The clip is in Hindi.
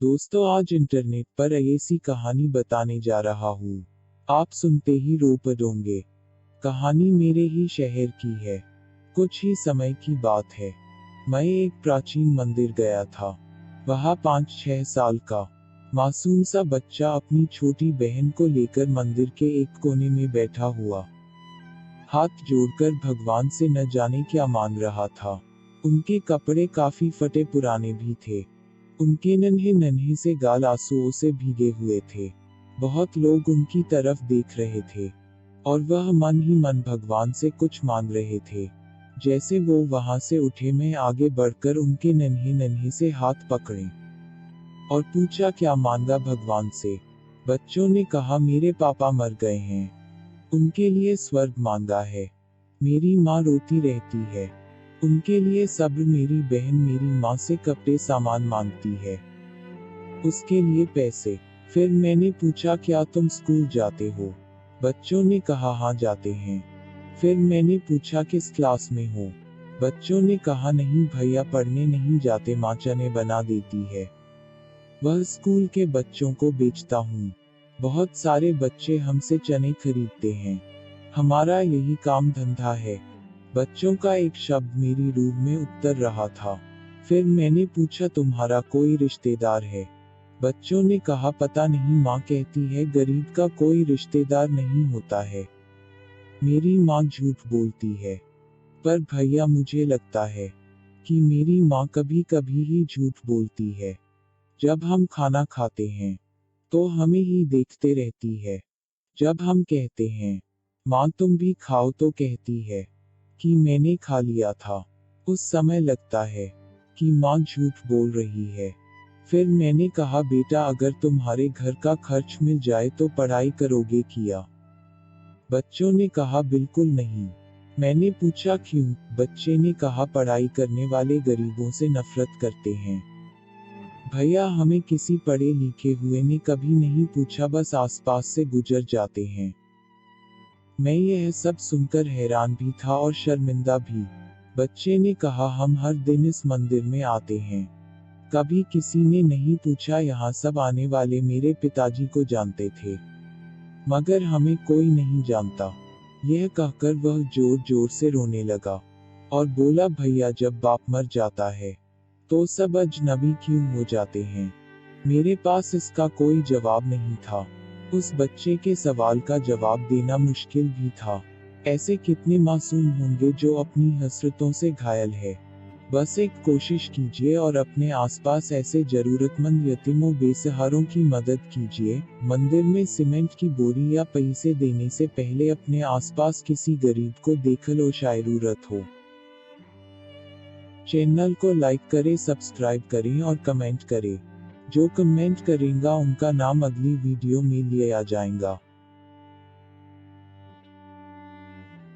दोस्तों, आज इंटरनेट पर ऐसी कहानी बताने जा रहा हूँ। आप सुनते ही रो पड़ोगे। कहानी मेरे ही शहर की है। कुछ ही समय की बात है। मैं एक प्राचीन मंदिर गया था। वहाँ 5-6 साल का मासूम सा बच्चा अपनी छोटी बहन को लेकर मंदिर के एक कोने में बैठा हुआ, हाथ जोड़कर भगवान से न जाने क्या मांग रहा था। उनके कपड़े काफी फटे पुराने भी थे। उनके नन्हे नन्हे से गाल आंसुओं से भीगे हुए थे। बहुत लोग उनकी तरफ देख रहे थे और वह मन ही मन भगवान से कुछ मांग रहे थे। जैसे वो वहां से उठे, मैं आगे बढ़कर उनके नन्हे नन्हे से हाथ पकड़े और पूछा, क्या मांगा भगवान से। बच्चों ने कहा, मेरे पापा मर गए हैं, उनके लिए स्वर्ग मांगा है। मेरी माँ रोती रहती है, उनके लिए सब्र। मेरी बहन मेरी माँ से कपड़े सामान मांगती है, उसके लिए पैसे। फिर मैंने पूछा, क्या तुम स्कूल जाते हो। बच्चों ने कहा, हाँ जाते हैं। फिर मैंने पूछा, किस क्लास में हो। बच्चों ने कहा, नहीं भैया, पढ़ने नहीं जाते, माँ चने बना देती है। वह स्कूल के बच्चों को बेचता हूँ। बहुत सारे बच्चे हमसे चने खरीदते हैं, हमारा यही काम धंधा है। बच्चों का एक शब्द मेरी रूह में उतर रहा था। फिर मैंने पूछा, तुम्हारा कोई रिश्तेदार है। बच्चों ने कहा, पता नहीं, माँ कहती है गरीब का कोई रिश्तेदार नहीं होता है। मेरी माँ झूठ बोलती है, पर भैया मुझे लगता है कि मेरी माँ कभी कभी ही झूठ बोलती है। जब हम खाना खाते हैं तो हमें ही देखते रहती है। जब हम कहते हैं, माँ तुम भी खाओ, तो कहती है कि मैंने खा लिया था। उस समय लगता है कि माँ झूठ बोल रही है। फिर मैंने कहा, बेटा, अगर तुम्हारे घर का खर्च मिल जाए तो पढ़ाई करोगे क्या। बच्चों ने कहा, बिल्कुल नहीं। मैंने पूछा, क्यों। बच्चे ने कहा, पढ़ाई करने वाले गरीबों से नफरत करते हैं। भैया, हमें किसी पढ़े लिखे हुए ने कभी नहीं पूछा, बस आसपास से गुजर जाते हैं। मैं यह सब सुनकर हैरान भी था और शर्मिंदा भी। बच्चे ने कहा, हम हर दिन इस मंदिर में आते हैं, कभी किसी ने नहीं पूछा। यहाँ सब आने वाले मेरे पिताजी को जानते थे, मगर हमें कोई नहीं जानता। यह कहकर वह जोर जोर से रोने लगा और बोला, भैया, जब बाप मर जाता है तो सब अजनबी क्यों हो जाते हैं। मेरे पास इसका कोई जवाब नहीं था। उस बच्चे के सवाल का जवाब देना मुश्किल भी था। ऐसे कितने मासूम होंगे जो अपनी हसरतों से घायल है। बस एक कोशिश कीजिए और अपने आसपास ऐसे जरूरतमंद यतीमों बेसहारों की मदद कीजिए। मंदिर में सीमेंट की बोरी या पैसे देने से पहले अपने आसपास किसी गरीब को देख लो, शायद जरूरत हो। चैनल को लाइक करें, सब्सक्राइब करें और कमेंट करें। जो कमेंट करेगा उनका नाम अगली वीडियो में लिया जाएगा।